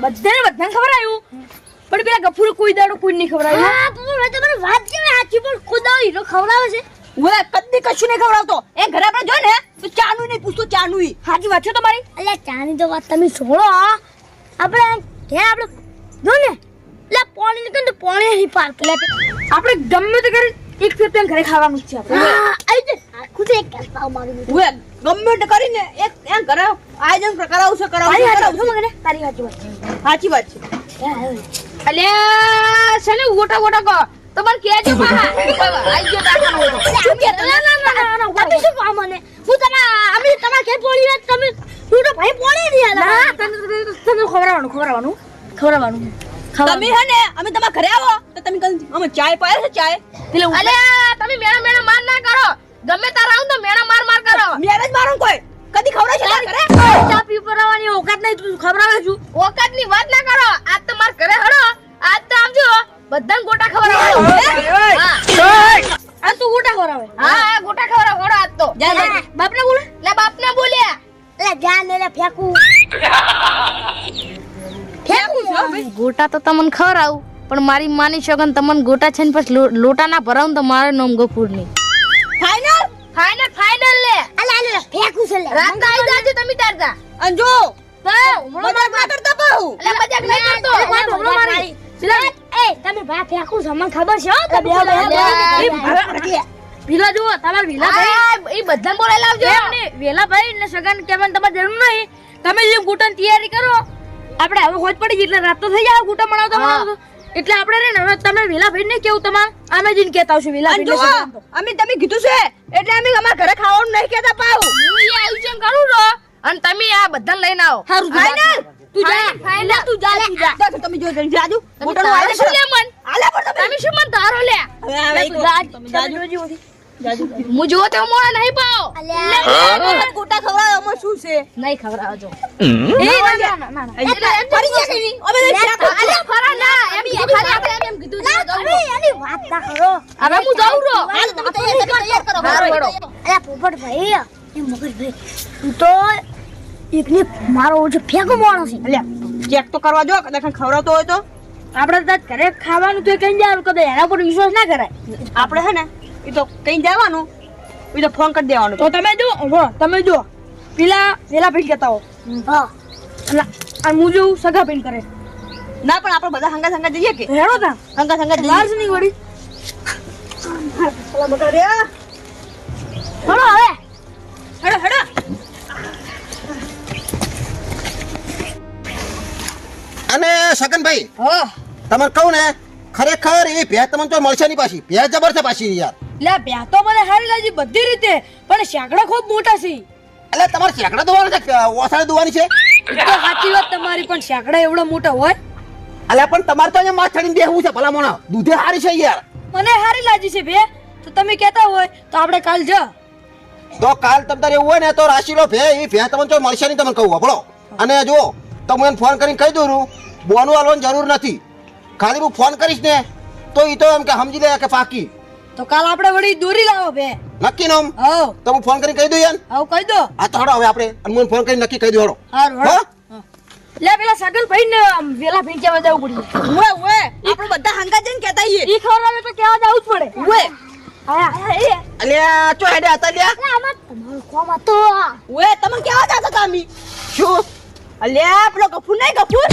બધાને ખવડાવ્યું પણ પેલા ગફુર કોઈ દાડો કોઈ નહીં ખવડાવ્યું હા પણ તમારી વાત કેવી સાચી પણ ખુદા હીરો ખવડાવે છે ઓએ કદી કશું નહીં ખવડાવતો એ ઘરે આપણે જો ને તો ચાનું નહીં પૂછતો ચાનું સાચી વાત છે તમારી અલ્યા ચાની તો વાત તમે છોડો આપણે આપણે જો ને એટલે પાણી નીકળે તો પાણી નહીં પારતું આપણે ગમે તે કરી એક ફેર પેન ઘરે ખાવાનું જ છે આપણે આઈ જ ખુદ એક કહેતા મારું ઓએ ગમે તે કરીને એક એ ઘરે આયોજન કરાવશે મગને તારી સાચી વાત છે અલ્યા સને ગોટા ગોટા કો તમાર કેજો પાહા આઈ ગયો દાખાનો શું કે ના તમે શું કામ મને હું અમે તમાર કે પોળી વાત તમે તું તો ભાઈ પોળી નહીં આલા તને ખવડાવવાનું તમે હે ને અમે તમારા ઘરે આવો તો તમે કહી અમે ચાય પાય છે ચાય પેલે અલ્યા તમે મેણા માર ના કરો ગમે તાર આવું તો મેણા માર કરો મેરે જ મારું કોઈ કદી ખવડાવ છે તાર ઘરે ચા પી પરવાની ઓકાત નહીં તું ખવડાવે છું ઓકાત ની વાત ના કરો આજ તો માર ઘરે હડો આજ તો આવજો બધાને ગોટા ખવડાવો હા આ તું ગોટા ખવડાવે હા ગોટા ખવડાવો હડો આજ તો જા બાપને બોલે લે બાપને બોલ્યા લે જા ને લે ફેકું ગોટા તો તમને ખવડાવું પણ મારી માની શકન તમને ગોટા છે ને પછી લોટા ના ભરાવું તો મારે નામ ગફુર નહીં ફાઇનલ લે અલે ફેકું છે લે રાત આવી જાજે તમે તાર જા અંજો મજાક ના કરતા પાહુ અલે મજાક નહીં કરતો વાત ઢોલો મારી એ તમે ભા ફેકું છે મને ખબર છે હો બે ભીલા જો તમાર ભીલા ભાઈ એ બધાને બોલાઈ લાવજો વેલા ભાઈ ને સગન કેમન તમારે જરૂર નહીં તમે જે ગોટાની તૈયારી કરો આપણે હવે હોજ પડી ગઈ એટલે રાત તો થઈ જાય ગોટા બનાવતો એટલે આપણે રે ને તમે વેલા ભાઈ ને કેવું તમાર આમે જઈને કહેતા આવશું વેલા ભાઈ અમે તમે કીધું છે એટલે અમે અમાર ઘરે ખાવાનું નહીં કહેતા પાઉ હું એ આયોજન કરું રો અને તમે આ બધાને લઈને આવો ફાઇનલ તું જા ફાઇનલ તું જા તમે જો જાજુ ગોટાનો આલે શું લે મન આલે પણ તમે શું મન તારો લે તમે જાજુ હું જો તે મોળા નહીં પાઓ ગોટા ખવડાવો અમે શું છે નહીં ખવડાવજો ના એટલે ફરી ગયા કે નહીં અમે ફરા ના એમ ખાલી આપણે એમ કીધું છે અરે એની વાત ના કરો હવે હું જાઉં રો હાલ તમે તૈયાર કરો અરે પોપટ ભાઈ એ મગજ ભાઈ તું તો એકને મારો જે ફેંકો માણસ છે અલ્યા ચેક તો કરવા જો કદાચ ખવડાવતો હોય તો આપણે તો ઘરે ખાવાનું તો કઈ જવાનું કદાચ એના પર વિશ્વાસ ના કરાય આપણે હે ને એ તો કઈ જવાનું એ તો ફોન કરી દેવાનો તો તમે જો પેલા ભાઈ કહેતા હો હા અને હું જો સગા ભાઈ કરે ના પણ આપણે બધા હંગા જઈએ કે હેડો તા હંગા જઈએ બહાર નહીં વળી ચલો બકા રે ચલો હવે હેડો અને સગનભાઈ હા તમને કહું ને ખરેખર એ ભેજ તમને તો મળશે નહીં પાછી ભેજ જબર છે પાછી યાર લે ભ્યા તો મને હારી લાગી બધી રીતે પણ શેકડા ખૂબ મોટા છે એટલે તમારે શેકડા દોવાનું છે ઓસાળે દોવાની છે તો સાચી વાત તમારી પણ શેકડા એવડા મોટા હોય એટલે પણ તમારે તો અહીંયા માથ ચડીને બેહવું છે ભલા મોણા દૂધે હારી છે યાર મને હારી લાગી છે ભે તો તમે કહેતા હોય તો આપણે કાલ જા તો કાલ તમારે એવું હોય ને તો રાશિલો ભે એ ભે તમને તો મળશે નહીં તમને કહું આપણો અને જો તો હું એને ફોન કરીને કહી દઉં બોનું આલવાની જરૂર નથી ખાલી હું ફોન કરીશ ને તો એ તો એમ કે સમજી લે કે પાકી તો કાલ આપણે વળી દોરી લાવો ભે નક્કી નામ હવ તો હું ફોન કરીને કહી દઉં યાર હવ કહી દો આ તો હડો હવે આપણે હું ફોન કરીને નક્કી કહી દઉં હડો હારું હો લે પેલા સગન ભાઈ ને વેલા ભાઈ કેવા જવું પડ્યું ઓએ આપણે બધા હંગા જઈને કહેતા આઈએ ઈ ખબર આવે તો કેવા જવું જ પડે ઓએ અલ્યા ચો હેડે હતા લ્યા આમાં તમારો કોમ હતો ઓએ તમે કેવા જતા હતા અમી શું અલ્યા પેલો ગફુર નહીં ગફુર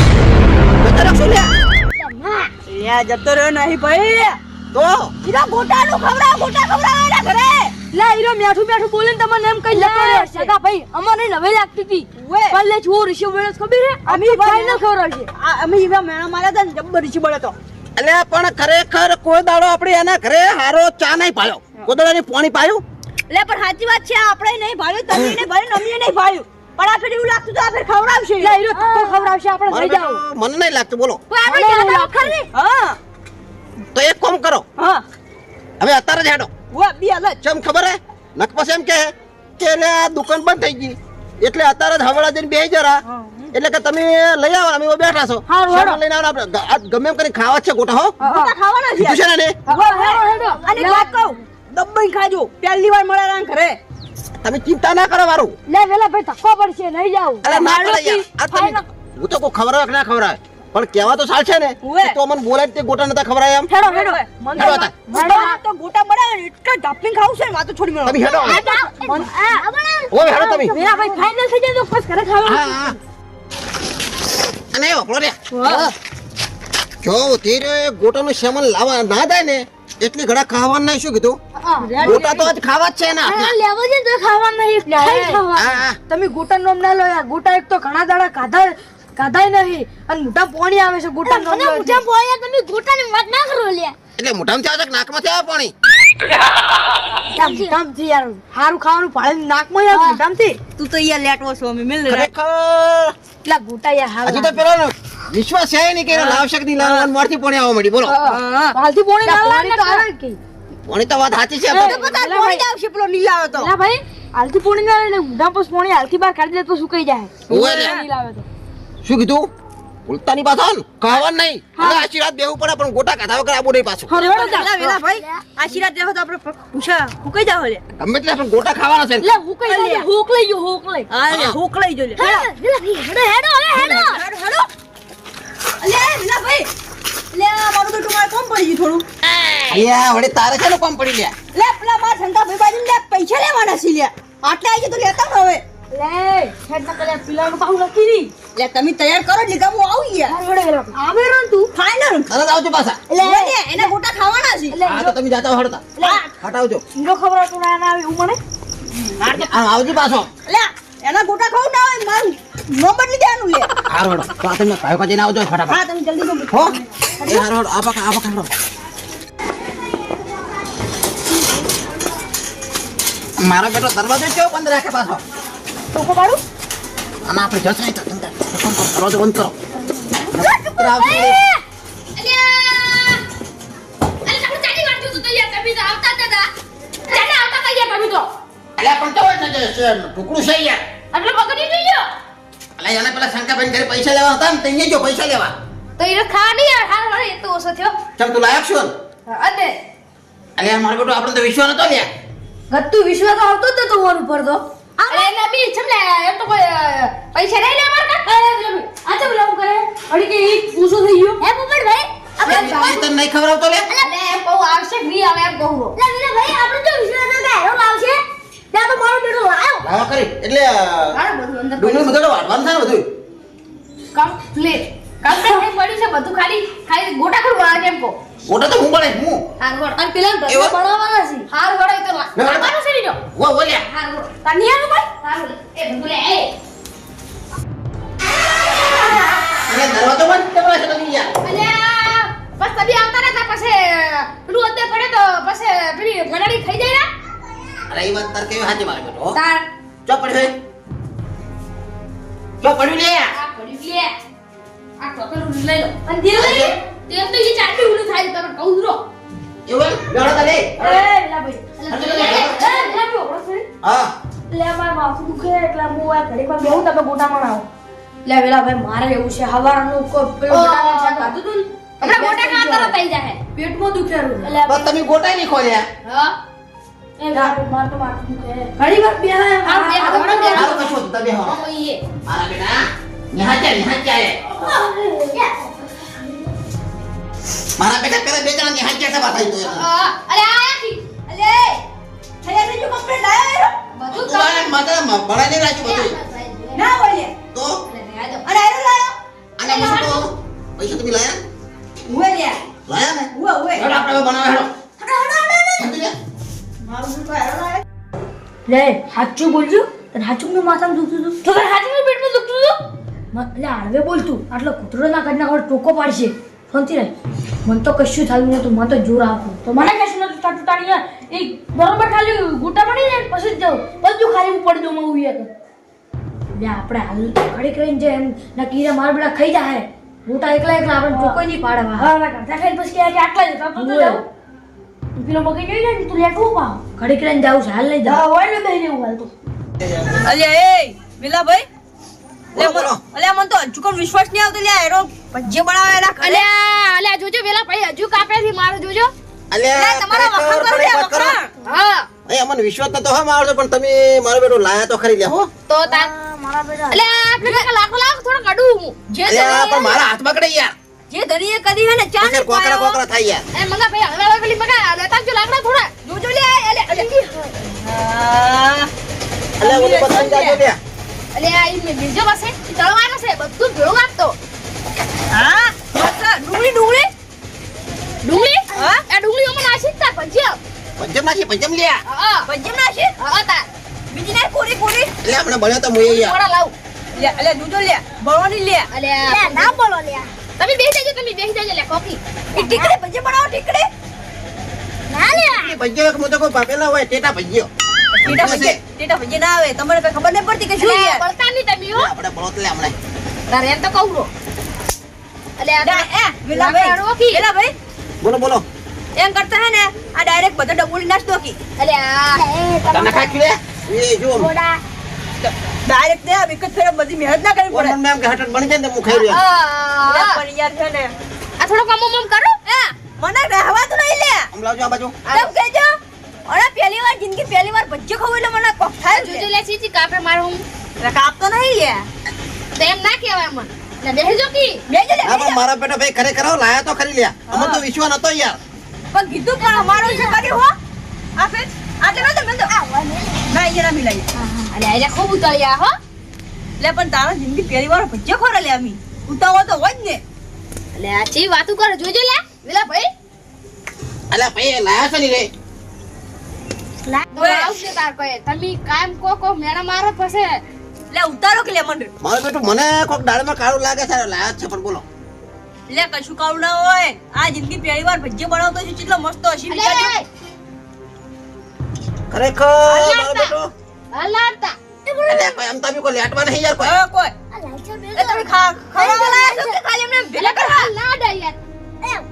જતો રાખશું લ્યા લ્યા જતો રહ્યો નહીં ભાઈ તો હીરો ગોટા ખવડાવ એના ઘરે લે હીરો મેઠું બોલીને તમને એમ કઈ જતો રહ્યો સગા ભાઈ અમારે નવે લાગતી હતી પલ્લે છો ઋષિ બળે ખબર હે અમે ભાઈ ન ખવડાવશે અમે ઈવા મેણા માર્યા હતા ને જબ્બર ઋષિ બળે તો અલ્યા પણ ખરેખર કોઈ દાડો આપણે એના ઘરે હારો ચા નહીં પાયો કોઈ દાડો ની પાણી પાયું લે પણ સાચી વાત છે આપણે નહીં ભાળ્યું તમે નહીં ભાળ્યું અમીએ નહીં ભાળ્યું પણ આ ફેર એવું લાગતું તો આ ફેર ખવડાવશે લે હીરો તો ખવડાવશે આપણે લઈ જાવ મને નહીં લાગતું બોલો આપણે જાતા ખરી હા તો એક કામ કરો હા હવે અત્યારે જ હેડો વા બી આલે ચમ ખબર હે નક પછી એમ કે લે આ દુકાન બંધ થઈ ગઈ એટલે અત્યારે જ હવડા જઈને બેહી જરા એટલે કે તમે લઈ આવો અમે બેઠા છો સામાન લઈને આવો આપણે ગમે એમ કરીને ખાવા છે ગોટા હો ગોટા ખાવાના છે કીધું છે ને હેડો અને વાત કહું દબ્બઈ ખાજો પહેલી વાર મળે રા ઘરે તમે ચિંતા ના કરો મારું લે વેલા ભાઈ ધક્કો પડશે નહીં જાવ અરે ના પડે યાર આ તમે હું તો કોઈ ખવડાવે કે ના ખવડાવે પણ કહેવા તો ચાલશે ને ઉવે. તો મને બોલાય તે ગોટા નતા ખવડાય એમ હેડો હેડો હેડો હતા. તો ગોટા બનાવે ને એટલો ઢાપીને ખાવું છે ને વાતો છોડી મેળો તમે હેડો ઓ હેડો તમે વેલા ભાઈ ફાઇનલ થઈ જાય તો બસ ઘરે ખાવા હા હા અને ઓપલો રે જો ધીરે ગોટાનું સેમન લાવવા ના થાય ને એટલી ઘડા ખાવાનું નહીં શું કીધું ગોટા તો આજ ખાવા જ છે ને આ લેવો છે તો ખાવા નહીં ખાઈ ખાવા હા હા તમે ગોટા નોમ ના લો યાર ગોટા એક તો ઘણા દાડા કાધાય નહીં અને મોટા પોણી આવે છે ગોટા નોમ મને મુઠા પોયા તમે ગોટાની વાત ના કરો લે એટલે મોઢામાંથી આવે છે કે નાકમાંથી આવે પાણી મોટામથી યાર હારું ખાવાનું પાણી નાકમાં યાર મોટામથી તું તો યાર લેટવો છો અમે મિલ ખરેખર એટલા ગોટા યાર હજી તો પેલો વિશ્વાસ છે નહીં કે એને લાવશે કે નહીં લાવશે અને મોરથી પાણી આવવા મળી બોલો હાલથી પોણી ના લાવે તો આવે કે પાણી તો વાત સાચી છે પોણી આવશે પેલો નહીં લાવે તો ભાઈ હાલથી પોણી ના લાવે ને મોઢા પર પોણી હાલથી બહાર કાઢી દે તો સુકાઈ જાય ઓય લે. નહીં લાવે તો શું કીધું ઉલતાની પાછો ને ખાવાનું નહીં અને આશીર્વાદ દેવું પડે પણ ગોટા કાઢા વગર આવું નહીં પાછું વેલા ભાઈ આશીર્વાદ દેખો તો આપણે પૂછા હુકાઈ જાવ લે ગમે એટલે પણ ગોટા ખાવાના છે લે હુકાઈ જાવ હુક લઈ જો હુક લઈ હા લે હુક લઈ જો લે હેડો હેડો હવે હેડો હેડો લે વેલા ભાઈ લે મારું તો તમારે કોમ પડી ગયું થોડું અહીંયા વળી તારે છે ને કોમ પડી લે લે પેલા માર શંકા ભાઈ બાજુ લે પૈસા લેવાના છે લે આટલે આવી તો લેતા ને હવે લે હેડ ના કરે પીલાનું પાઉ લખી દી લે તમે તૈયાર કરો ને ગામો આવી ગયા આવે રે તું ફાઈનલ તરત આવજો પાછા લે એના ગોટા ખાવાના છે હા તો તમે જાતા હડતા હટાવજો હીરો ખબર તો ના આવે એવું મને આવજો પાછો લે એના ગોટા ખાવ ના હોય મારું નો બદલી દેવાનું લે હારો હડો તો આ તમે કાયો કાજે આવજો ફટાફટ હા તમે જલ્દી તો હો એ હારો હડો આ પાકા હડો મારો બેટો દરવાજો કેવો બંધ રાખે પાછો ટોકો પાડું અને આપણે જશે નહીં તો તમે દરવાજો બંધ કરો આવજો અલ્યા પણ તો ટુકડું છે યાર અલ્યા એને પેલા શંકાબેન ઘરે પૈસા લેવા હતા ને ત્યાં જો પૈસા લેવા તો એ ખાવા નહીં યાર હાર વળે એ તો ઓછો થયો ચમ તું લાયક છો ને અને અલ્યા મારો બેટો આપણે તો વિશ્વાસ નતો લ્યા ગત્તુ વિશ્વાસ આવતો જ તો વર ઉપર તો અરે એને બી છમલે એમ તો કોઈ પૈસા નહીં લે માર કા આ તો બોલાવું કરે અડી કે ઈ પૂછો થઈ ગયો હે પોપટ ભાઈ એ તને નહીં ખબર આવતો લે એટલે એમ કહું આવશે કે નહીં આવે એમ કહું લે વિલા ભાઈ આપણે તો વિશ્વાસ ના હેડો લાવશે ત્યાં તો મારો બેટો લાયો લાવા કરી એટલે હારું બધું અંદર ડુંગળી બધું વાટવાનું થાય ને બધું કમ્પ્લીટ કમ્પ્લીટ પડ્યું છે બધું ખાલી ખાલી ગોટા કરું મારે કેમ કહો ઓટા તો હું બને હું હાર ગોળ અને પેલા એવા? બનાવવાના છે હાર ગોળ તો લાવવાનું છે લીધો વો બોલ્યા હાર ગોળ તની આનું ભાઈ હાર એ બધું લે એ અને દરવાજો બંધ કરવા છે તમે યાર અલ્યા બસ તબી આવતા રહેતા પછી પેલું અંદર પડે તો પછી પેલી ગળાડી ખાઈ જાય ને અરે એ વાત તાર કેવી સાચી મારે બેટો તાર ચો પડ્યું ચો પડ્યું લે આ પડી લે આ ટોકર લઈ લો અને દે લે તેમ તો એ ચાટલી ઉલી થાય તમે કહું રો એવું બેડો તા લે એ વેલા ભાઈ હા લે માર માથું દુખે એટલે હું આ ઘડી પર બેહું તમે ગોટા બનાવો લે વેલા ભાઈ મારે એવું છે હવારનું પેલું બટાકાનું શાક ખાધું તું ને હમણાં ગોટા ખાતા રહો થઈ જાય પેટમાં દુખેરું બસ તમે ગોટાય નહીં ખોલ્યા હા એ માર તો માથું દુખે ઘણી વાર બેહા હા બે હમણાં બે હાલો કશો તમે હો હા એ મારા બેટા નિહાચ્યા મારા બેટા પેલા બે જણા નિહાચ્યા છે બાથાઈ તો અરે આયાથી અલે થયા થઈ ગયું કમ્પ્લીટ લાયો બધું તું આને માતા બળાઈ નહીં રાખ્યું બધું ના હોય તો અરે આનો લાયો આને મને તો પૈસા તમે લાયા હુએ લે લાયા ને હુએ હેડો આપણે હવે બનાવે હેડો સમજી લે મારું શું કહે લે સાચું બોલજો તને સાચું નું માથામાં દુખતું હતું તો તને સાચું નું પેટમાં દુખતું હતું લે હળવે બોલતું આટલો કૂતરો ના કાઢ ના ટોકો પાડશે શાંતિ રહે મને તો કશું થયું નતું મને તો જોર આપું તો મને કશું નતું ચાટું તાણી એ બરોબર ખાલી ગોટા પડી જાય પછી જ જાઉં બધું ખાલી હું પડી દઉં હું ઉઈએ તો લે આપણે હાલ ઘડીક રહીને જે એમ ના કીરા માર બેડા ખાઈ જાય ગોટા એકલા એકલા આપણે ટોકો નહીં પાડે હા ના કરતા ખાઈ પછી કે આટલા જ તો જાવ પેલો મગી નહીં જાય તું લેટવું પાવ ઘડીક રહીને જાઉં છે હાલ નહીં જાવ હોય ને દઈ દેવું હાલ તો અલ્યા એ મિલા ભાઈ બોલો, બોલો. અલ્યા મને તો હજુ કોઈ વિશ્વાસ નહીં આવતો લ્યા એનો ભજીયા બનાવે એના ઘરે. અલ્યા જોજો વેલા ભાઈ હજુ કાપેથી મારો જોજો અલ્યા તમારા વખાણ કરો લ્યા, ખરેખર વખાણ. હા એ અમને વિશ્વાસ નતો હા મારતો પણ તમે મારો બેટો લાયા તો ખરી લે હો તો તાર મારા બેટા એટલે આ પેલા લાખો લાખ થોડો કાઢું હું જે અલ્યા પણ ધણીએ મારા હાથમાં કડે યાર જે ધણીએ કદી હે ને ચા પછી નહીં કોકરા પાયો. કોકરા થાય યાર એ મંગા ભાઈ હવે પેલી મગા લેતા જો લાકડા થોડા જોજો લે અલે અલે અલ્યા ઓલી પતંગ જાજો લે એટલે આ ઈ બીજો પાસે ઈ તળવાનો છે બધું ભેળું આપતો હા મસ્ત ડુંગળી ડુંગળી ડુંગળી હા? આ ડુંગળી ઓમાં નાસી તા પંચ્યો પંચમ નાખી પંચમ લે હા પંજમ નાખી હા તા બીજી નાખ કોરી કોરી એટલે આપણે ભણ્યો તો મુએ યાર થોડા લાવ લે અલે જોજો લે બળવાની લે અલે લે ના બોલો લે તમે બેસી જાજો લે કોફી એ ટીકડી ભજી બનાવો ટીકડી ના લે એ પંજો એક મોટો કોઈ પાપેલા હોય ટેટા ભજ્યો ટેટા ભજી ના આવે તમને કઈ ખબર નહીં પડતી કે શું અલે યાર બળતા નહીં તમે હો આપણે બળોત લે હમણાં તારે એમ તો કહું રો અલે આ વેલા લાકડા રોકી. ભાઈ બોલો બોલો એમ કરતા હે ને આ ડાયરેક્ટ બધા ડબોલી નાખ દો કી અલે આ તને ખાઈ લે એ જો બોડા ડાયરેક્ટ ને એક જ ફેર બધી મહેનત ના કરવી પડે મને એમ કે હટટ બની જાય ને હું ખાઈ રહ્યો અરે આ પણ યાર છે ને થોડો કમ કરો એ મને રહેવા તો નહીં લે આમ લાવજો આ બાજુ તમ કહેજો અરે પહેલી વાર જિંદગી પહેલી વાર ભજ્જો ખાવું એટલે મને કોક થાય જોજો લે ચીચી કાપે મારું હું એટલે કાપતો નહીં લે તો એમ ના કહેવાય મન ને બેહજો કી બેજો લે હા પણ મારા બેટા ભાઈ ખરેખર આવો લાયા તો ખરી લ્યા અમને તો વિશ્વાસ નતો યાર પણ કીધું પણ અમારો છે કર્યું હો આ ફેર આટલે નતો બંધો ના એ ના મિલાઈ અલે આ ખૂબ ઉતળ્યા હો લે પણ તારો જિંદગી પહેલી વાર ભજ્જો ખોરે લે અમી ઉતાવો તો હોય જ ને અલે આ ચી વાતું કરે જોજો લે વેલા ભાઈ અલ્યા ભાઈ લાયા છે ની રે તો આવશે તાર કોઈ તમે કાયમ કો મેણા મારો પછી લે ઉતારો કે લે મંડ મારું બેટું મને કોક દાળમાં કાળું લાગે છે લાયા જ છે પણ બોલો લે કશું કાવું ના હોય આ જિંદગી પહેલી વાર ભજ્જો બનાવતો છે કેટલો મસ્ત હસી વિચારજો અલે ખરેખર મારો બેટો હલાડતા અલ્યા ભાઈ આમ તમે કોઈ લેટવા નહીં યાર કોઈ હવે કોઈ આ લાઈચર બે એ તમે ખાવા લાયા છો કે ખાલી એમને ભેગા કરવા લાડા યાર એમ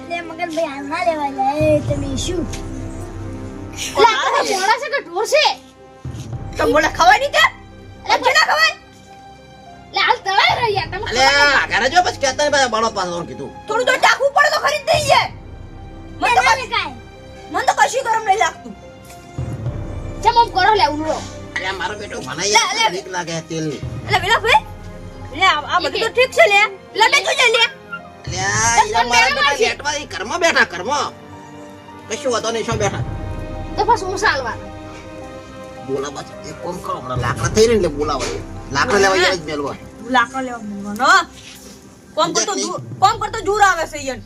લે મગર ભાઈ હાલ ના લેવાય લે તમે શું લાકડા મોડા છે કે ઢોર છે તો બોલે ખવાય નહીં કે ભજ્જો ના ખવાય લે હાલ તળાઈ રહ્યા તમે અલ્યા ઘરે જો બસ કહેતા નહીં બળો પાછો કીધું થોડું તો ચાખવું પડે તો ખરી જ નહીં યાર મને તો ના કશું- કાય મને તો કશું ગરમ નહીં લાગતું ચમ આમ કરો લે ઉડો અલ્યા મારો બેટો મને યાર બીક લાગે તેલની એટલે વેલા ભાઈ લે આ બધું તો ઠીક છે લે લડે જોજે લે અલ્યા ઈરા મારા બેટા લેટવા ઈ ઘરમાં બેઠા ઘરમાં કશું વાતો નહીં શું બેઠા તો બસ હું સાલવા બોલા બસ એક કોમ કરો હમણાં લાકડા થઈ રહી ને એટલે બોલાવો લાકડા લેવા જાય જ મેલવા લાકડો લેવા મૂંગો કોમ કરતો જૂર આવે છે યન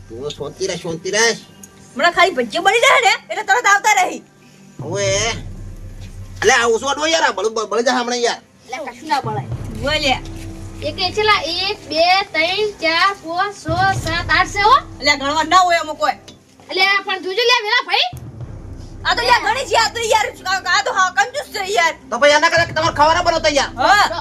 તું શાંતિ રહે મને ખાલી ભજ્જો બની જાય ને એટલે તરત આવતા રહી હવે અલ્યા આ ઓછો અડવો યાર આ બળી જા હમણાં યાર લે કશું ના બળાય બોલે એક એ છેલા 1 2 3 4 5 6 7 8 છે હો એટલે ગણવા ના હોય એમાં કોઈ એટલે આ પણ જોજો લે વેલા ભાઈ આ તો યાર ઘણી છે આ તો યાર આ તો હા કંજૂસ છે યાર તો ભાઈ આના કરતા તમારે ખાવાના બનાવતા યાર હા લો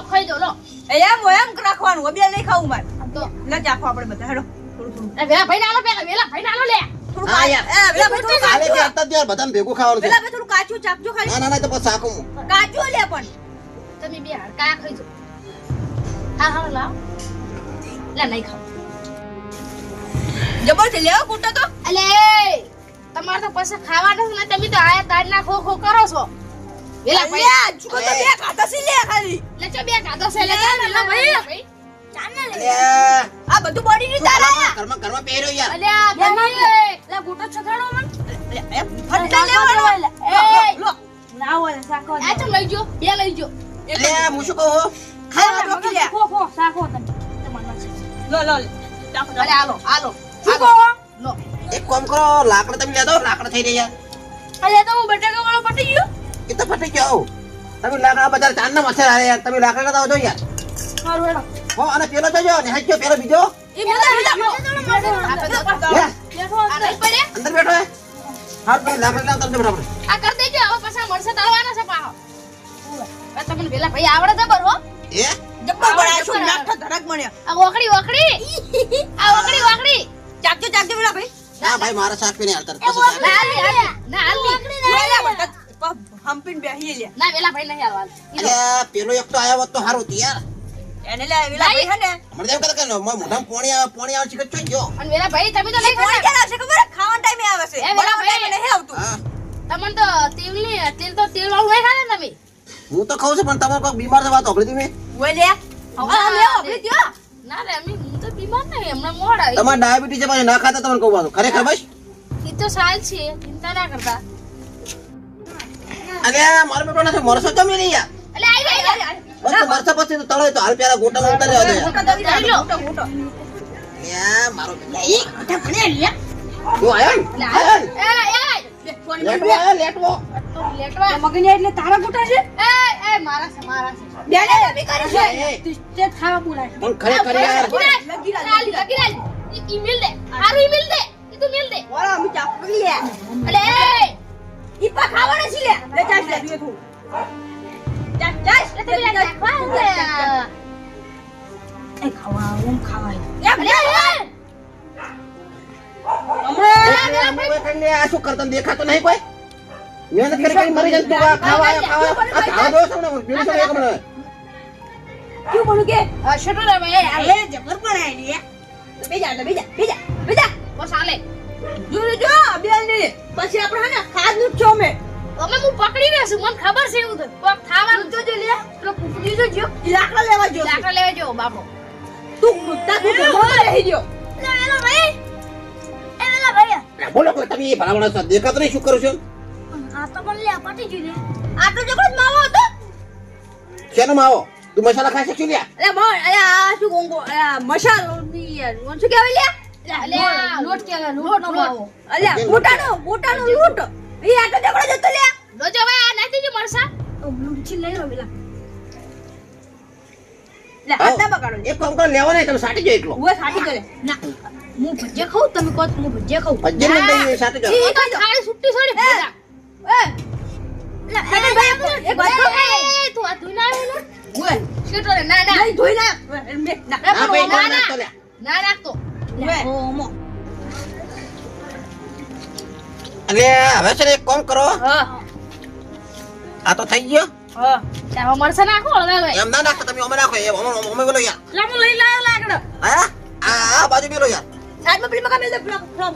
ખાઈ દો લો એમ રાખવાનું બે નહીં ખાવું મારે આમ તો એટલે ચાખો આપણે બધા હેડો થોડું એ વેલા ભાઈ નાલો પેલા વેલા ભાઈ નાલો લે થોડું હા યાર. વેલા ભાઈ થોડું કાલે કે કાચું હતા જ યાર બધાને ભેગું ખાવાનું છે વેલા ભાઈ થોડું કાચું ચાખજો ખાલી ના ના ના તો પછી શાકું હું કાચું લે પણ તમે બે હડકા ખાઈ જો હા લાવ લે નહીં ખાવ જબરથી લેવો કૂટો તો અલે તમારે તો પછી ખાવાનું ને તમે તો આયા તારના ખો ખો કરો છો વેલા ભાઈ અલ્યા, ચૂકો તો બે ખાતા સી લે ખાલી લે ચો બે કાઢો છે લે વેલા ભાઈ અલ્યા આ બધું બોડી ની તારા ઘરમાં પહેર્યો યાર અલે આ તમારી લે ગોટો છખાડો મન ફટલા લેવાનો એ લો ના હોય સાકો આ ચમ લઈ જો બે લઈ જો અલ્યા હું શું કહું ખાવા રોકી લે ખો સાખો તમે લો લો ચાખો અલે આલો ચૂકો લો એક કામ કરો લાકડા તમે લેતો લાકડા થઈ રહ્યા અલે તો હું બટાકા વાળો પટી ગયો એ તો ફટી ગયો તમે લાકડા બધા ચાંદના માથે આવે યાર તમે લાકડા કરતા આવજો યાર મારું હેડો હો અને પેલો જજો ને હાચ્યો પેલો બીજો એ મેલા આપે તો હે આ નહીં પડે અંદર બેઠો હે હા તમે લાકડા લાવ તમને બરાબર આ કર દેજો હવે પછી મળશે તળવાનો છે પાહો આ તમને વેલા ભાઈ આવડે જબર હો એ જબ્બર બડા શું નાખતો ધડક મળ્યા આ ઓકડી આ ઓકડી ચાકજો ચાકજો વેલા ભાઈ ના ભાઈ મારા શાક પીને હાલતા પછી ના હાલી વેલા બટા હમ્પીન બેહી લે ના વેલા ભાઈ નહીં હાલવા અલ્યા પેલો એક તો આયો હોત તો સારું હતું યાર એને લે વેલા ભાઈ હે ને મને એમ કહેતા કે મોઢામાં પોણી આવે છે કે ચોઈ ગયો અને વેલા ભાઈ તમે તો નહીં કોણ ખાતા ક્યારે આવશે ખબર ખાવા ટાઈમે આવે છે એ વેલા બનાવવા ભાઈ. ટાઈમે નહીં આવતું હા તમને તો તેલ તો તેલ વાળું નહીં ખાતા તમે હું હું તો ખાઉં છું પણ તમારે કોઈ બીમાર છે વાત સાંભળી હતી મેં ઓય લે આ લે ઓબલી દ્યો ના રે હું તો બીમાર નહીં હમણાં મોડા તમારે ડાયાબિટીસ છે પાછી ના ખાતા તમને કહું પાછું ખરેખર બસ એ તો સાલ છે ચિંતા ના કરતા અરે મારો બેટો નથી મરસો તો મેં નહીં યાર એટલે આઈ બસ તો મરસા પછી તો તળો તો હાલ પેલા ગોટામાં ઉતારી દેવા દે યાર. મોટો દઈ દે મોટો યા, મારો બેટો. મોટા ભણે લે તું આયો ને? આયો ને? ફોન લેટવો આયો, લેટવો. લેટવા મગને એટલે તારા મોટા છે એ મારા છે મારા છે બે લે બેકારી છે એ, તે ખાવા બોલાય પણ ખરેખર યાર લગી રા ઈમેલ દે હારું ઈમેલ દે એ તું મેલ દે વાળા અમે ચાપલી લે અલે ઈ પા ખાવાના છે લે ચાલ લે તું ચાલ ચાલ એ તો લે એ ખાવા ઓમ ખાવાય અલે હમણે આ શું કરતા દેખાતો નહીં કોઈ મહેનત કરી કરી મરી જાય તું આ ખાવા આયો, ખાવા આ ખાવા દો છો ને પીવું છો ને એક મને ક્યું બોલું કે શટો રે ભાઈ એ જબર પણ આઈ લે બેજા બસ આલે જો જો બેલ ને પછી આપણે હે ને ખાધનું જ છો મે અમે હું પકડી લેશું મને ખબર છે એવું તો કોક ખાવાનું તો લે પેલો કુકડી તો જો ઈ લાકડા લેવા જો લાકડા લેવા જો બાપો તું કુત્તા તું ઘરમાં રહી ગયો એલા ભાઈ એલા ભાઈ અરે બોલો કોઈ તમે એ ભલામણ છો દેખાતો નહીં શું કરું છું આ તો પણ લે પાટી જોઈ લે આટલો જબરદસ્ત માવો હતો શેનો માવો તું મસાલા ખાઈ શકશું લ્યા અરે મોર અરે આ શું ગોંગો મસાલો ની યાર કોણ શું કહેવાય લે અલે લોટ કે લોટ નો માવો અલ્યા મોટાનો લૂટ ઈ આટલો જબરદસ્ત હતો લે રોજો ભાઈ આ નાખી દે મરસા તો બ્લૂ ચીલ લઈ લો પેલા લે હાથના બગાડો એક કામ કરો લેવા નહીં તમે સાટી જો એકલો ઉવે સાટી કરે ના હું ભજ્જે ખાઉં તમે કહો તો હું ભજ્જે ખાઉં ભજ્જે ને દઈ સાટી જો એ તો ખાલી છૂટી છોડી ભેગા એ ભાઈ એક વાત કહું એ તું આ તું ના આવે ઉવે શેટો રે ના ના નહીં ધોઈ ના ના હા ભાઈ ના ના તો લ્યા ના નાખતો ઉવે ઓમો અરે હવે છે ને એક કામ કરો હા આ તો થઈ ગયો હા તારો મરસા નાખો હવે એમ ના નાખતા તમે અમે નાખો એ અમે બોલો યાર લામો લઈ લાયો લાકડો હા આ બાજુ બેલો યાર સાઈડમાં પેલી મકા મેલ દે ફ્રોમ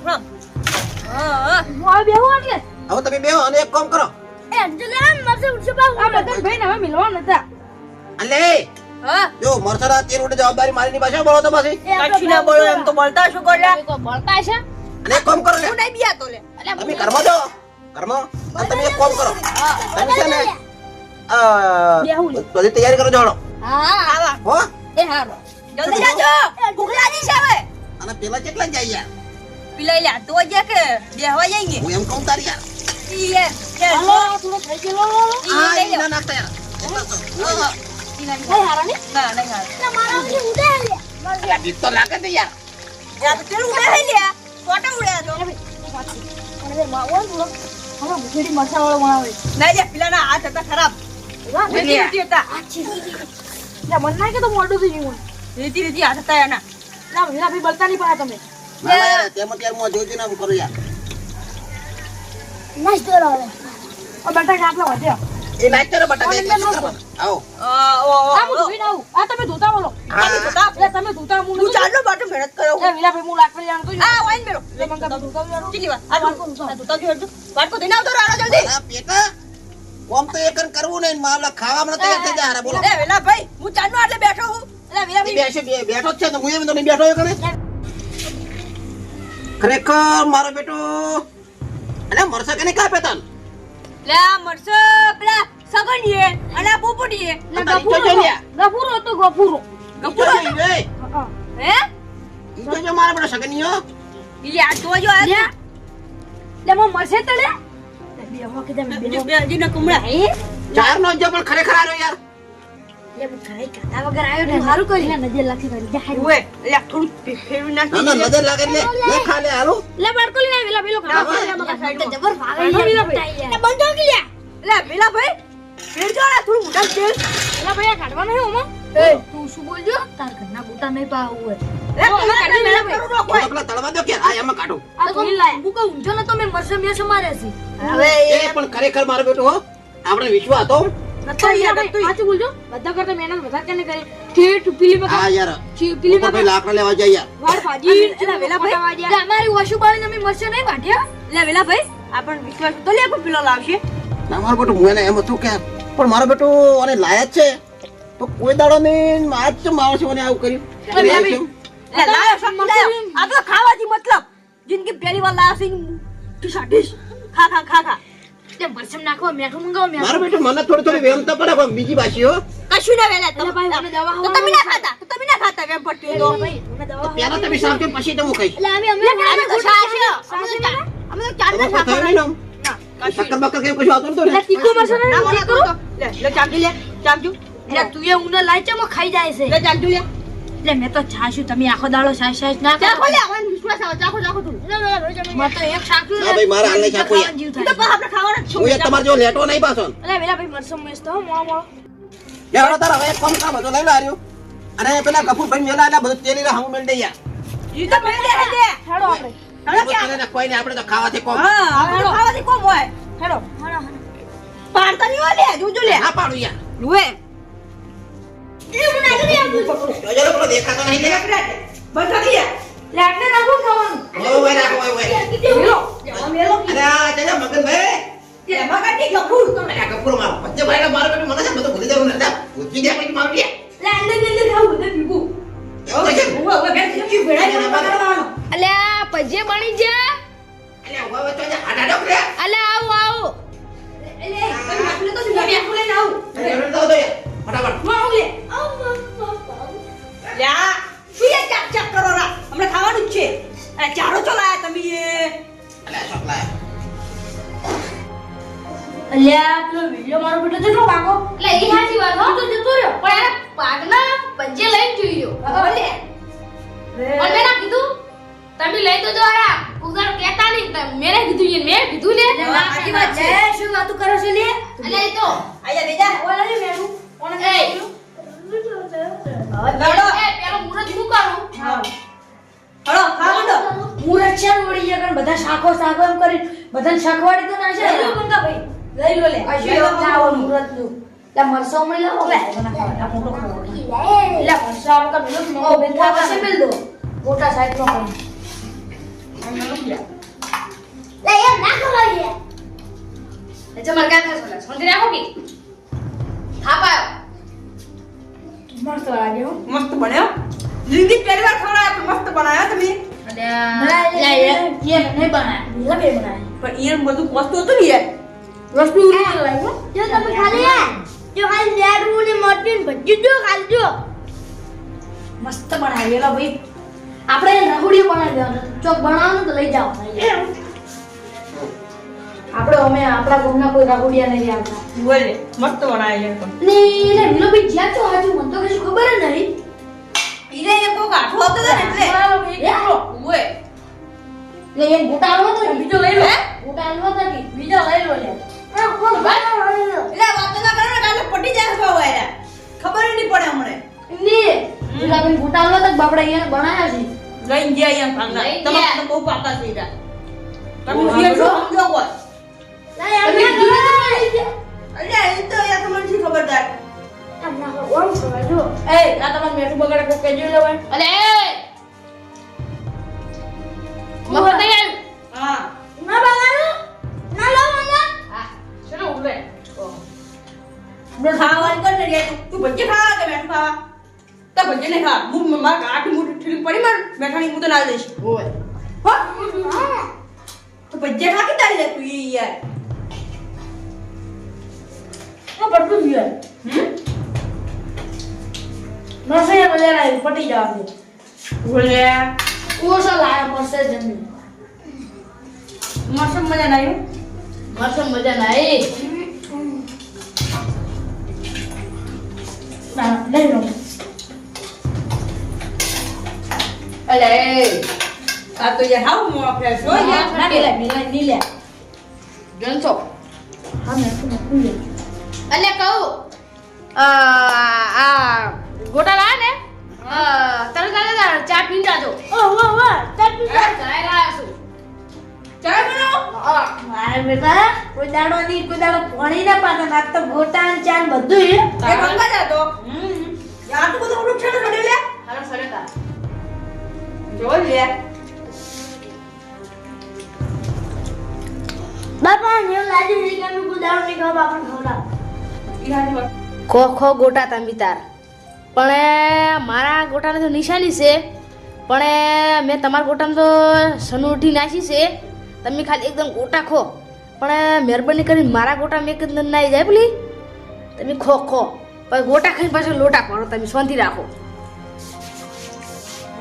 હા મોય બેહો એટલે હવે તમે બેહો અને એક કામ કરો એ અંજલે મરસે ઉઠશે બા આ બધા ભાઈ ને હવે મિલવા નતા અલે હા જો મરસરા તેર ઉડે જવાબદારી મારી ની પાસે બોલો તો પછી કચ્છી ના બોલો એમ તો બોલતા શું કર્યા કોઈ બોલતા છે અને એક કામ કરો લે હું નહીં બિયા તો લે તમે ઘરમાં જો ઘરમાં અને તમે એક કામ કરો તમે છે ને બધી તૈયારી કરો જોડો હા ખાવા હો એ હારો જલ્દી જાજો ભૂખ લાગી છે હવે અને પેલા કેટલા જાય યાર પીલાઈ લે તો જે કે બેહવા જઈએ હું એમ કહું તારી યાર ઈ યાર કે હાલો થોડો થઈ ગયો આ લઈ લો. ના નાખતા યાર ભાઈ હારો ને ના નહીં હાલ ના મારા ઉઠે ઉડે લે યાર બીક તો લાગે છે યાર યાર તો પેલું ઉડે હે લે ફોટો ઉડ્યા તો અને માવો થોડો હવે મુખડી મરસા વાળો બનાવે ના જે પેલાના હાથ હતા ખરાબ રીતિ રીતિ હતા ના મન ના કે તો મોડું થઈ ગયું રીતિ રીતિ હાથ હતા એના ના વિલા ભાઈ બોલતા નહીં પાડે તમે ના યાર તેમાં ત્યાર હું જોજો ના કરું યાર નાશ તો લાવે ઓ બટાકા આટલા વધ્યા એ નાખતો રે બટાકા એક મિનિટ કરો. આવો આ હું ધોઈને આવું આ તમે ધોતા બોલો એટલે તમે ધોતા હું તું ચાલો બાટો મહેનત કરો એ વિલા ભાઈ હું લાકડી જાણ તો આ વાઈન બેરો લે મંગા ધોતા યાર ચીલી વાત આ તું તો જો બાટકો દઈને આવતો રાડો જલ્દી અરે પેટા કોમ તો એકન કરવું નહીં મામલા ખાવામાં તૈયાર થઈ જાય બોલો એ વેલા ભાઈ હું ચાંદનો આટલે બેઠો હું એટલે વિલા એ બેઠો જ છે તો હું એમ તો નહીં બેઠો એ કણે ખરેખર મારો બેટો અને મરસા કેને કાપે તન લે આ મરસો પેલા સગણીએ અને આ પોપટીએ ને તારી ગફુરો જોજો લ્યા. ગફુરો તો ગફુરો ગફુરો ઈ જોજો ઈ હા હે ઈ જોજો મારો બેટો સગનીયો ઈ આ તો જો લે લે મો મરસે તો લે બેહો કે તમે બેહો બે જીના કુમડા હે ચાર નો જો પણ ખરેખર આરો યાર લે હું ઘરે કાતા વગર આવ્યો ને સારું કર્યું નજર લાખી કરી જાય ઓએ લે થોડું ફેરવી ના નાખી ના નજર લાગે ને લે ખા લે હાલો લે બાળકો લે વિલા પેલો હા, ખાવા હા, મકા સાઈડમાં. જબર ભાગે વિલા ભાઈ લે બંધો કે લે લે પેલા ભાઈ ફેર જો આ થોડું મોટા તેલ વિલા ભાઈ આ કાઢવાનો હે ઓમાં એ તું શું બોલજો તાર ઘરના ગોટા નહીં પાવું હોય લે પેલા કાઢી પેલા મેલા કરું તો રોકો પેલા તળવા દો કે આ એમાં કાઢો આ તો હું કહું ઊંઝો ન તો મેં મરસે મેસે માર્યા છે હવે એ પણ ખરેખર મારો બેટો હો આપણે વિશ્વાસ હતો નતો યાર સાચું બોલજો બધા કરતા મહેનત વધારે કેને કરી ઠેઠ પીલી હા માં યાર પીલી ઉપર ભાઈ માં લાકડા લેવા જાય યાર વાળ ભાજી એલા વેલા ભાઈ લે અમારી વશુ બાળીને અમે મરસે નહીં વાઢ્યા લે વેલા ભાઈ આપણ વિશ્વાસ તો લે પણ પેલો લાવશે ના મારો બેટો હું એને એમ હતું કે પણ મારો બેટો અને લાયક છે તો કોઈ દાડો ને આજ ચમ માણસો મને આવું કર્યું એ લાયો શક્તિ લાયો આ તો ખાવાથી મતલબ જિંદગી પહેલી વાર લાયો સિંગ ટીશ ખા ખા ખા ખા તે ભરસમ નાખો મેઠું મંગાવો મેઠું. મારો બેટો મને થોડી વેમ તો પડે પણ બીજી બાશી હો કશું ના વેલા અલા ભાઈ, મને દવા તો તમે ના ખાતા વેમ પડતી તો ભાઈ મને દવા પેલા તમે સાફ કરીને પછી તો હું ખાઈશ એટલે અમે અમે તો શાશ અમે તો ચાર ના તમારે થયું નહીં ને આમ? શક્કર બક્કર કેવું કશું આવતું નતું ને તીખો મરસો ને ના મને તો લે ચામજી લે ચામજુ એટલે તું એ ઊંધો લાઈચમાં ખાઈ જાય છે લે ચામજુ લે એટલે મેં તો છાશું તમે આખો દાડો છાશ ના ચા કરો ખોલે આવન વિશ્વાસ આવો ચાખો તું મને તો એક શાક હા ભાઈ, મારા હાલને શાક કોઈ. જીવ તો થાય આપણે ખાવાના જ હું એ તમારે જો લેટો નહીં પાછો અલા વેલા ભાઈ મરસો મસ્ત હો મોળો લે હવે તારા હવે એક કામ કામ બધો લઈ લો આર્યો અને પેલા ગફુરભાઈ મેલા એટલે બધું તેલી રે હમ મેલ દે યાર ઈ તો મેં દે દે હેડો આપણે હેડો કે તેલીને કોઈ નહીં, આપણે તો ખાવાથી કોમ હા આપણે ખાવાથી કોમ હોય હેડો પાડતા નહીં હોય લે જોજો લે ના પાડું યાર જુએ જોજો લો, પેલો દેખાતો નહીં લે બસ રાખી લે લે આટલે નાખો ખાવાનું ઓય ઓય રાખો ઓય ઓય મેલો મેલો અરે આ જજા મગનભાઈ કે મગાટી ગફુર તમે આ ગફુર મારો વચ્ચે ભાઈ મારો બેટો મને છે બધું ભૂલી જવું ને ભૂલી ગયા પછી મારું લે લે અંદર ખાવું ને પીવું એવો છે ઓય ઓય બેન કી ભેડા પકડવાનો અલ્યા પજે બની જા અલે ઓય ઓય તો આડા ડોક રે અલ્યા આવો એટલે આપણે તો મેં આખું લઈને આવું અરે દો દો ફટાફટ માં આવું લે લ્યા શું યાર ચાક ચાક કરો રા હમણે ખાવાનું જ છે આ ચારો ચલાયા તમે અલે શોક લાય અલ્યા પેલો વિડિયો મારો બેટો કેટલો પાકો એટલે ઈ હાચી વાત હો તો જતો રહ્યો પણ એને પાગના પજે લઈને જોઈ રહ્યો ભલે અને મેં ના કીધું તમે લઈ તો જો આ ઉગર કહેતા નહીં મેરે કીધું ઈ મેં કીધું લે સાચી વાત છે શું વાતો કરો છો લે અલ્યા ઈ તો આયા બેજા ઓલા લે મેઠું કોણ એ લડો એ પેલો મુરત હું કરું હા હળો ખાવા દો મુરત છે વળી ગયા કારણ બધા શાકો એમ કરી બધાને શાકવાડી તો ના છે લઈ લો ગંગા ભાઈ લઈ લો લે આ શું લાવો મુરત નું લે મરસો મળી લાવો લે આ મોટો ખાવો લે મરસો આમ કા મિલો નો બેન ખાવા છે મિલ દો મોટા સાઈડ નો કરી લે યાર ના ખવાય એ જમર કા થા સોલા સોંધી રાખો કે થાપાયો મસ્ત લાગ્યો મસ્ત બન્યો જિંદગી પહેલી વાર ખવડાયો પણ મસ્ત બનાવ્યો તમે અલ્યા લે લે ये नहीं बनाया ये भी बनाया પણ ઈયર બધું વસ્તુ હતું ને યાર વસ્તુ ઉડી લાગ્યો જો તમે ખાલી જો ખાલી લેડવું ને મરચું ને ભજી જો ખાલી જો મસ્ત બનાવેલા ભાઈ આપણે રहुડી બનાવી દેવાનું ચોક બનાવવાનું તો લઈ જાઓ આપણે અમે આપણા ગામના કોઈ રहुડિયા નહીં આવતા બોલે મસ્ત બનાવ્યો યાર પણ ને એને વિલો ભાઈ જ્યાં તો હાજુ મને તો કશું ખબર જ નહીં ઈરે એ કોક આઠો હતો ને એટલે ઓય લે એ ગોટા આલવો તો બીજો લઈ લો ગોટા આલવો તો બીજો લઈ લો લે એટલે વાત ના કરો ને કાલે પટી જાય ભાવ આયા ખબર જ નહીં પડે હમણે ને પેલા બેન ગોટા આલવો તો બાપડા અહીંયા બનાયા છે લઈને ગયા અહીંયા ભાંગા લઈને તમારે ગયા. તો બહુ પાકા છે ઈરા તમે ઈયર જો સમજો કોઈ લે યાર ના ખવાય અલ્યા એ તો યાર તમને શી ખબરદાર આમ ના ખવાય ઓમ ખવાય જો એ આ તમારે મેઠું બગાડે કોઈ કેજો લેવાય અલે મફત નહીં આવ્યું હા ના બગાડો ના લો મને હા ચલો ઉભે ખાવાનું કર ને યાર તું ભજ્જે ખાવા કે બેઠ ખાવા તો ભજ્જે ને ખા હું મારા આઠ મોટી ઠીલી પડી માર બેઠાની હું તો ના દઈશ ઓય હો તો ભજ્જે ખા કે તારી લે તું ઈ યાર આ પડતું જ યાર નસે મજા ના પટી જવા દે બોલે ઓછો લાયા મરસે જમી મસ્ત મજા ના આવ્યું મસ્ત મજા ના ના લઈ લો અલે આ તો યાર હાવ મોળો ફેસ હો યાર ના લે ની લે જનસો હા મેઠું લે અલે કહું આ ગોટા લા ને તરત ચા પી જાજો ઓ ચાટુ ચાય લાયા છું ચાલ બનાવો મારે બેટા કોઈ દાડો ની કોઈ દાડો પાણી ના પાતા નાક તો ગોટા ને ચાન બધું એ ગંગા જાતો યાર તું બધું ઉડું છેડો છોડી લે હાલો સડકા જો લે બાપા ને લાજી નહીં કે કોઈ દાડો નહીં ખાવા આપણને ખવડાવ ખો ખો ગોટા તમે તાર પણ મારા ગોટાને તો નિશાની છે પણ મેં તમારા ગોટામાં તો સનૂઠી નાખી છે તમે ખાલી એકદમ ગોટા ખો પણ મહેરબાની કરીને મારા ગોટા મેં એકદમ નાઈ જાય પેલી તમે ખો ખો પછી ગોટા ખાઈને પાછળ લોટા પાડો તમે શાંતિ રાખો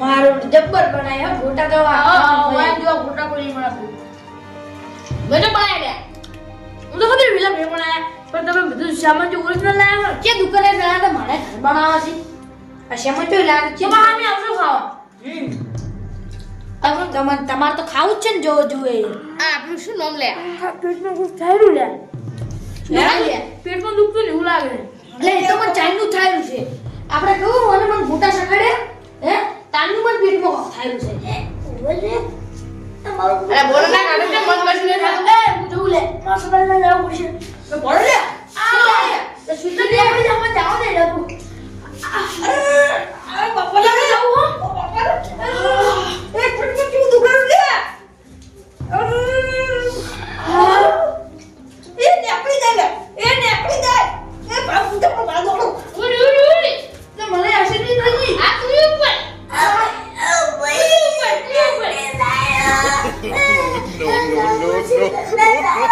મારો જબ્બર બનાય હો ગોટા તો ગોટા કોઈ બનાવ્યું મેં તો બનાવી હું તો ખબર વિલા ભાઈ બનાયા પણ તમે બધું સામાન જો ઓરિજિનલ લાયા હો કે દુકાને ગયા તો મારે ઘર બનાવવા છે આ સામાન તો લાગે છે અમે આવશું ખાવા તમારે તો ખાવું જ છે ને જો જુએ આ આપણું શું નામ લે પેટમાં કુછ થાયરું લે પેટમાં દુખતું ને એવું લાગે એટલે એ તો પણ ચાઇનું થાયરું છે આપણે કહું મને પણ ગોટા સકાડે હે તાનું પણ પેટમાં કુછ થાયરું છે બોલે તમારું અરે બોલો ના કાઢો કે મન કશું નહીં થાતું હું જોઉં લે મારા સવારમાં જવું પડશે તો બોલો લે તો સુતર દે આપણે જાવ દે લોકો અરે બાપા લાગે જાવ હો એ પેટમાં કેવું દુખાયું લે એ નેકળી જાય એ નેકળી જાય એ બાપુ તો મારા દોડો ઉડી તો મને આશીર્વાદ થઈ આ તું ઉપર No, no, no, no.